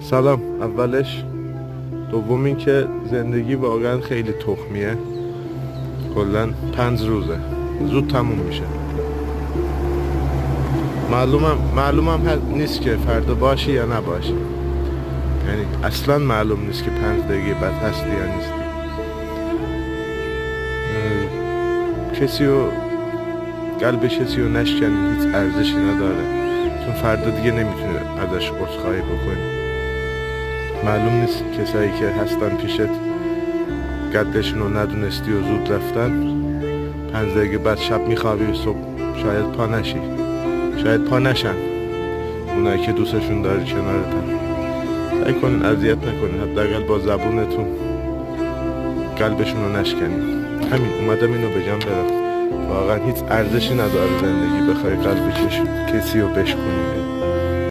سلام. اولش دوم این که زندگی واقعا خیلی تخمیه. کلا 5 روزه زود تموم میشه. معلومم نیست که فردا باشی یا نباشی. یعنی اصلا معلوم نیست که 5 دقیقه بعد هستی یا نیستی. قلب کسی رو نشکنی هیچ ارزشی نداره، چون فردا دیگه نمیتونه ازش عذرخواهی بکنی. معلوم نیست کسایی که هستن پیشت قدرشون رو ندونستی و زود رفتن. 5 دقیقه بعد شب میخوابی و صبح شاید پا نشی، شاید پا نشن اونایی که دوستشون داری کنارتن. سعی کنین اذیت نکنین، حداقل با زبونتون قلبشون رو نشکنین. همین اومدم اینو بگم برم. واقعا هیچ ارزشی نداره زندگی بخوای قلب کسی رو بشکنی.